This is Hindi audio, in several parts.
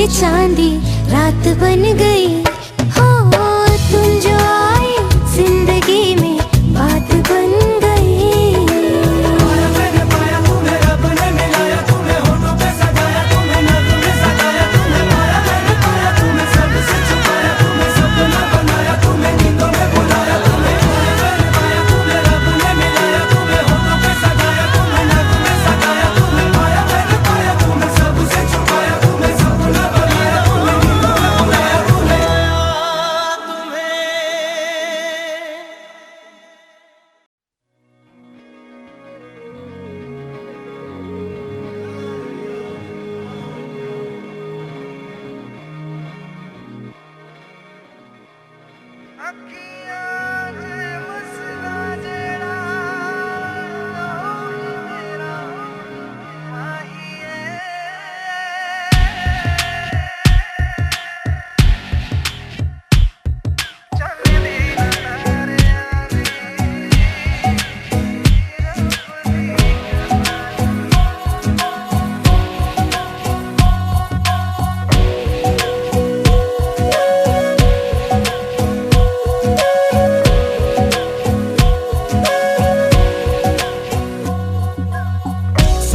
के चांदी रात बन गई हो। तुम जो आए जिंदगी में बात बन गई। पाया मैंने पाया तुम्हें, रब ने मिलाया तुम्हें, होठों पे सजाया तुम्हें, नज़्म में सजाया तुम्हें। पाया मैंने पाया तुम्हें, सबसे छुपाया तुम्हें, सपना बनाया तुम्हें, नींदों में बुलाया तुम्हें। पाया मैंने पाया तुम्हें, रब ने मिलाया तुम्हें, होठों पे सजाया तुम्हें, नज़्म में सजाया तुम्हें। पाया मैंने पाया तुम्हें, सबसे छुपाया तुम्हें, सपना बनाया तुम्हें, नींदों में बुलाया तुम्हें।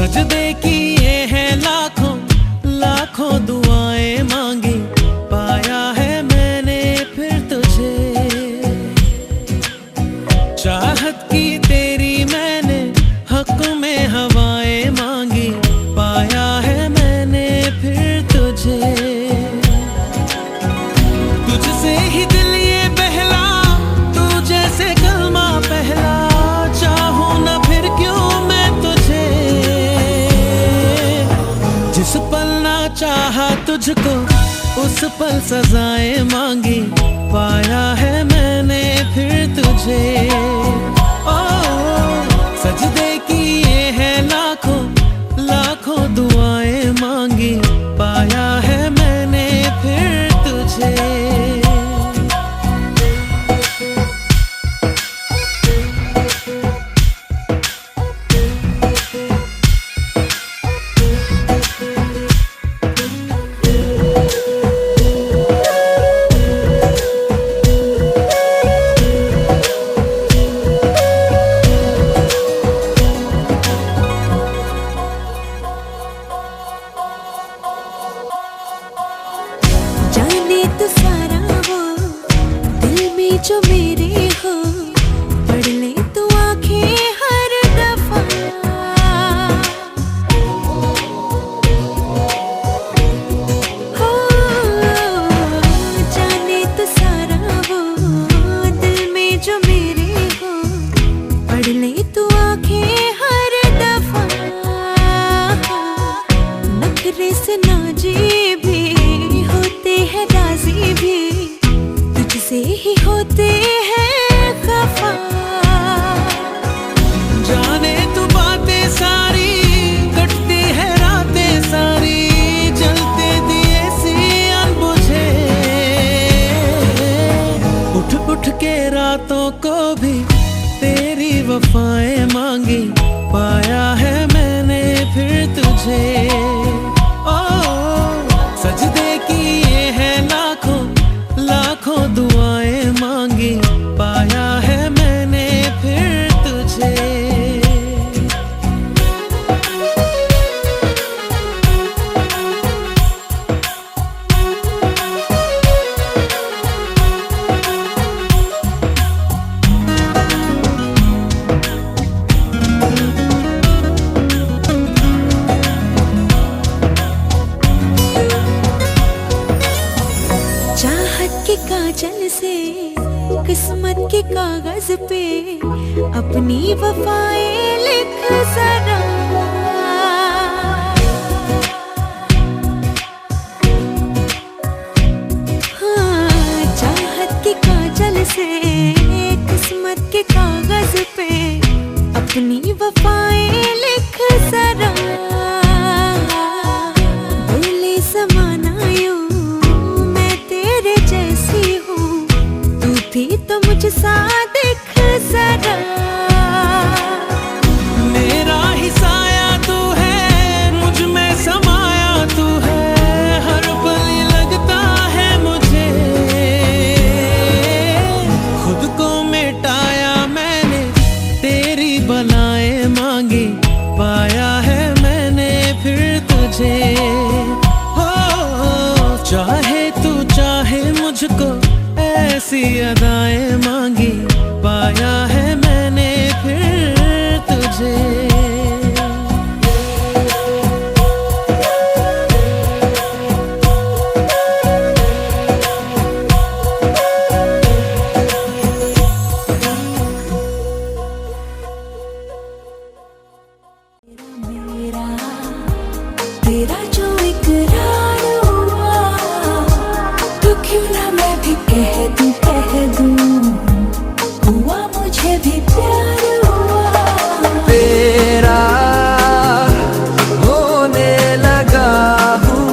सजदे किए हैं लाखों लाखों दुआएं मांगी, पाया है मैंने फिर तुझे। चाहत की तेरी मैंने हक में हवाएं मांगी, पाया है मैंने फिर तुझे। तुझसे ही दिल ये बहला, तू जैसे कलमा पहला, चाहूं ना फिर क्यों मैं तुझे। जिस पल ना चाहा तुझको उस पल सजाएं मांगी, पाया है मैंने फिर तुझे। ओ सजदे किए हैं लाखों लाखों दुआएं मांगी, पाया है मैंने फिर तुझे। जाने तो सारा वो दिल में जो मेरे हो, पढ़ ले तू आंखें हर दफा। हो जाने तो सारा वो दिल में जो मेरे हो, पढ़ ले तू आंखें हर दफा। नखरे से नाजी भी होते हैं, राजी भी तुझसे ही होते हैं खफा। जाने तू बातें सारी, कटती है रातें सारी, जलते दिए सी अनबुझे। उठ उठ के रातों को भी तेरी वफाएं मांगी, पाया है मैंने फिर तुझे। ओ सजदे किए हैं लाखों लाखों दुआएं मांगी, पाया है मैंने फिर तुझे। चाहत के काजल से किस्मत के कागज पे अपनी वफाएं लिख जरा। हाँ चाहत के काजल से किस्मत के कागज पे अपनी वफाएं लिख जरा। बोले समाना यूं मैं तेरे जैसी हूँ, तू भी तो मुझ सा दिख जरा। मेरा तेरा जो इकरार हुआ, तो क्यों ना मैं भी कह दूं हुआ मुझे भी प्यार हुआ। तेरा होने लगा हूँ,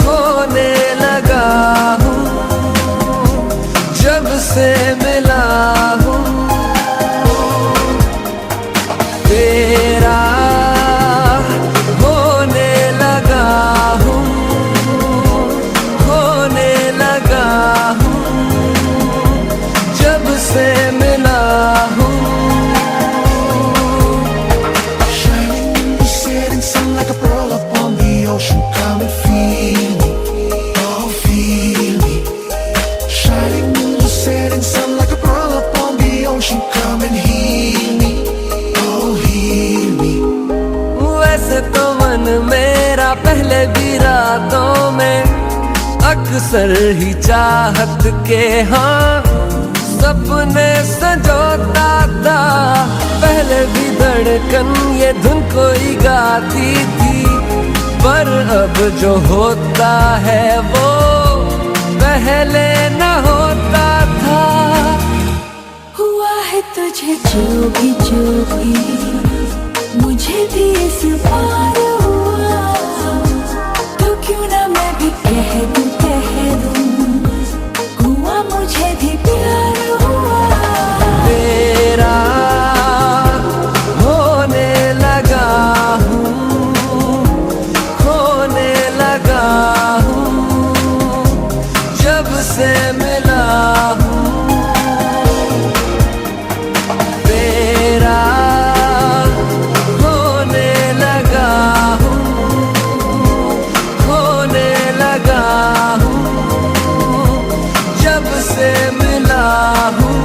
होने लगा हूँ, जब से मिला हूँ। तेरा होने लगा हूँ, होने लगा हूँ, जब से मिला हूँ। Shining in the setting sun like a pearl upon the ocean. Come and feel me, oh feel me. Shining in the setting sun like a pearl upon the ocean. Come and heal me, oh heal me. वैसे तो मन मेरा पहले भी रातों में अक्सर ही चाहत के हाँ सपने संजोता था। पहले भी धड़कन ये धुन कोई गाती थी, पर अब जो होता है वो पहले न होता था। हुआ है तुझे जो भी मुझे भी इस बार हुआ, तो क्यों ना मैं भी कह दूं हुआ मुझे भी प्यार हुआ। तेरा होने लगा हूँ, होने लगा हूँ, जब से मिला हूँ। तेरा होने लगा हूँ, होने लगा हूँ, जब से मिला हूँ।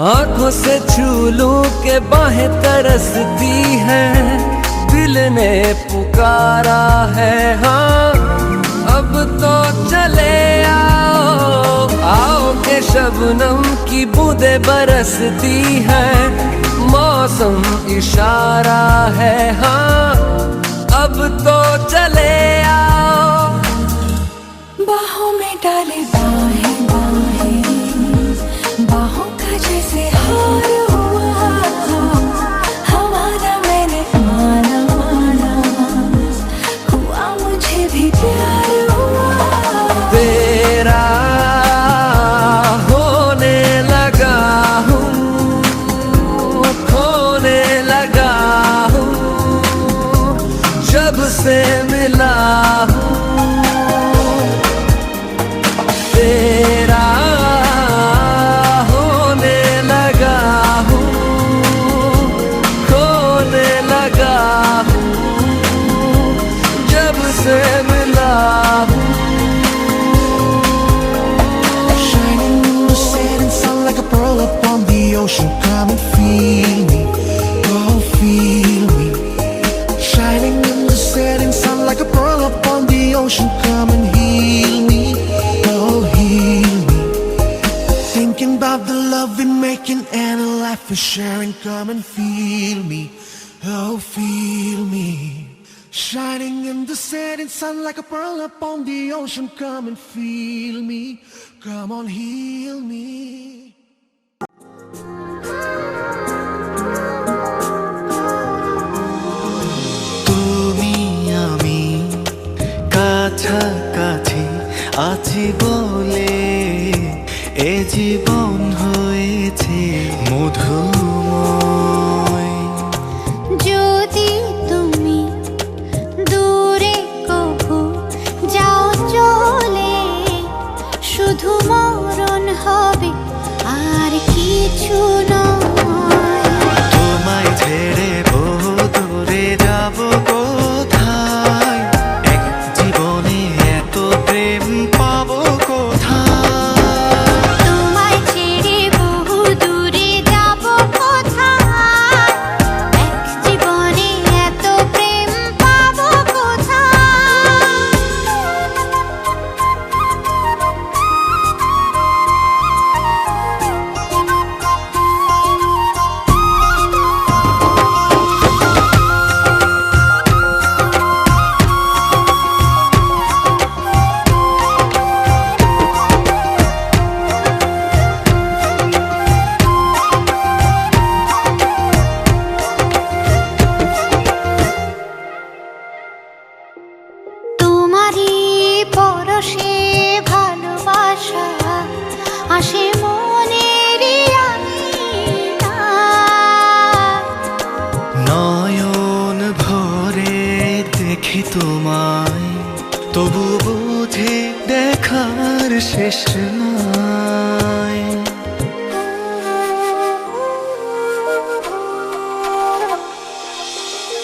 आंखों से छू लूं के बाहें तरसती हैं, दिल ने पुकारा है हाँ अब तो चले आओ। आओ के शबनम की बूंदें बरसती हैं, मौसम इशारा है हाँ अब तो चले आओ। बाहों में डाले बाहें बाहों का जैसे हार हुआ, हमारा मैंने माना हुआ मुझे भी प्यार हुआ। तेरा होने लगा हूँ, होने लगा हूँ, जब से मिला हूँ। तेरा होने लगा हूँ, होने लगा हूँ, जब से मिला हूँ। Shining in the setting sun like a pearl upon the ocean. Come and feel me, oh feel me. Shining in the setting sun like a pearl upon the ocean. Come and heal me, oh heal me. Thinking about the love we're making and a life we're sharing. Come and feel me, oh feel me. Shining in the setting sun like a pearl upon the ocean. Come and feel me, come on heal me. তুমি আমি কাছাকাছি আছি বলে এ জীবন হয়েছে মধুময়। যদি তুমি দূরে কভু যাও চলে, শুধু মরণ হবে আর কিছু নয়। তোমায় ছেড়ে বহু দূরে যাব কোথায়, এক জীবনে এত প্রেম পরশে ভালোবাসা আসে মনেরই আঙিনায়। নয়ন ভরে দেখি তোমায়, তবু বুঝি দেখার শেষ নাই।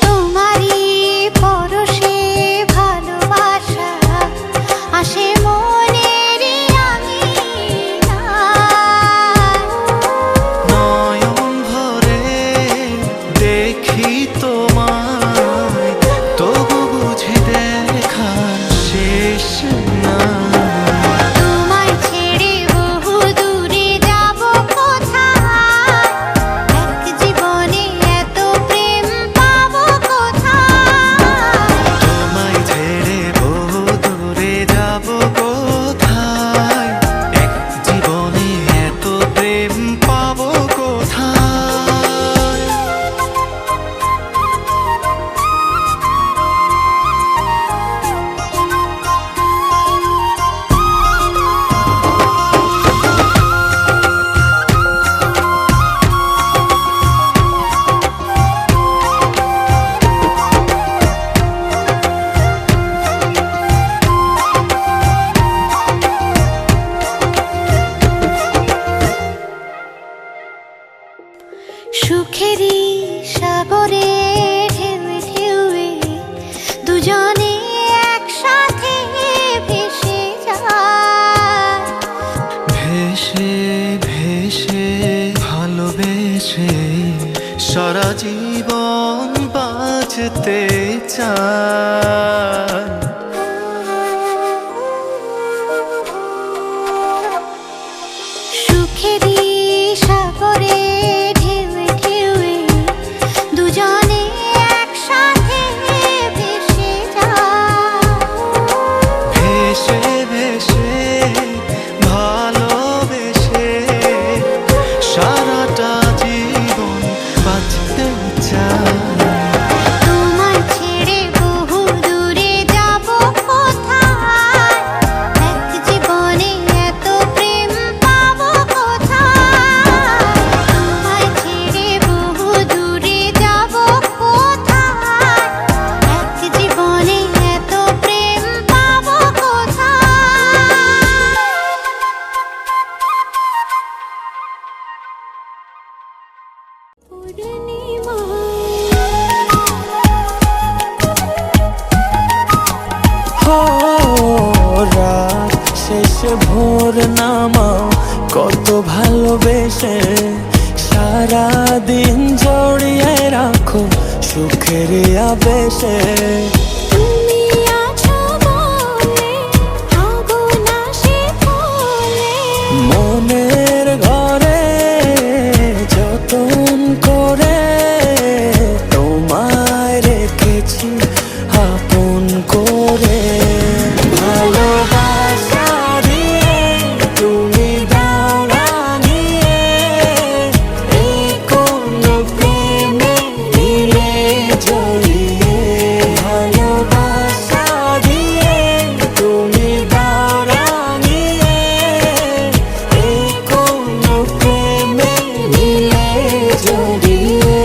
তোমারই পরশে ভালোবাসা আসে মনেরই আঙিনায়। নয়ন ভরে দেখি তোমায়, তবু বুঝি দেখার শেষ নাই। তোমায় ছেড়ে বহু দূরে যাব কোথায়, এক জীবনে এত প্রেম পাবো কোথায়। তোমায় ছেড়ে বহু দূরে যাব কোথায়, এক জীবনে এত প্রেম পাবো কোথায়। সুখেরই সাগরে ঢেউয়ে ঢেউয়ে দুজনে একসাথে ভেসে যায়। ভেসে ভেসে ভালোবেসে সারা জীবন বাঁচতে চাই। সুখেরই সাগরে ঢেউয়ে ঢেউয়ে দুজনে একসাথে ভেসে যায়। ভেসে ভেসে ভালোবেসে সারাটা জীবন বাঁচতে চাই। তোমায় ছেড়ে বহু দূরে যাব কোথায়, এক জীবনে এত প্রেম পাবো কোথায়। তোমায় ছেড়ে বহু দূরে যাব কোথায়, এক জীবনে এত প্রেম পাবো কোথায়। हो রাত শেষে ভোর নামাও, কত ভালোবেসে সারা দিন জড়িয়ে রাখো সুখের আবেশে। তুমি আছো বলে আগুন আসে বলে, মনের ঘরে যতন করে তোমায় রেখেছি আপন করে। ভালোবাসা দিয়ে তুমি দাও রাঙিয়ে, এই কোন প্রেমে নিলে জড়িয়ে। ভালোবাসা দিয়ে তুমি দাও রাঙিয়ে, এই কোন প্রেমে নিলে জড়িয়ে।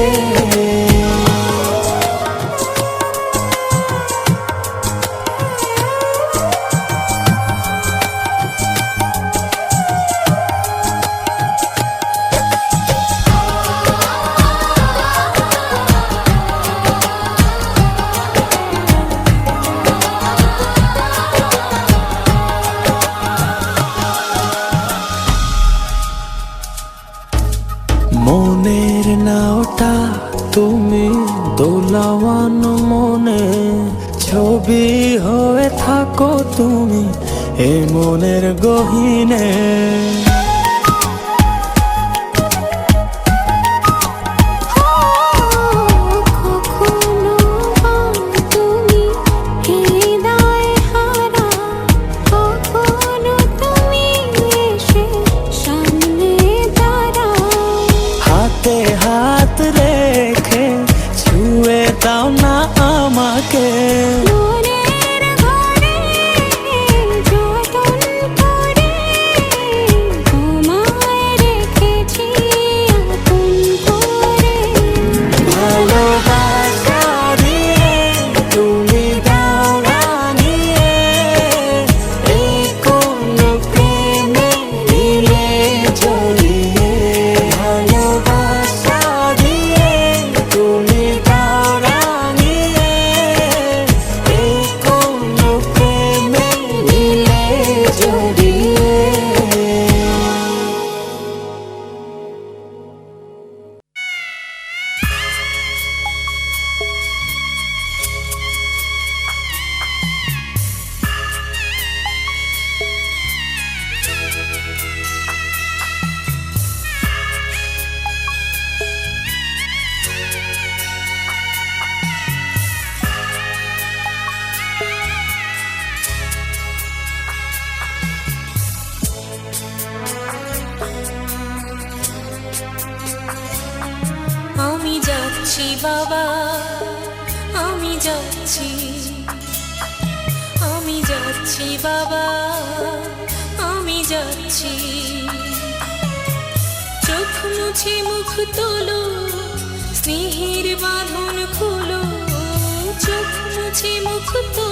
মনের নাওটা তুমি দোলাওয়ান মনে, ছবি হয়ে থাকো তুমি এ মনের গহীনে। কখনো তুমি হৃদয় হারা, কখনো তুমি এসে সামনে দাঁড়াও। হাতে হাত রেখে ছুঁয়ে দাও না আমাকে। মনের ঘরে যাচ্ছি বাবা, আমি যাচ্ছি, আমি যাচ্ছি বাবা, আমি যাচ্ছি। চোখ মুছে মুখ তোলো, স্নেহের বাঁধন খুলো, চোখ মুছে মুখ তোলো।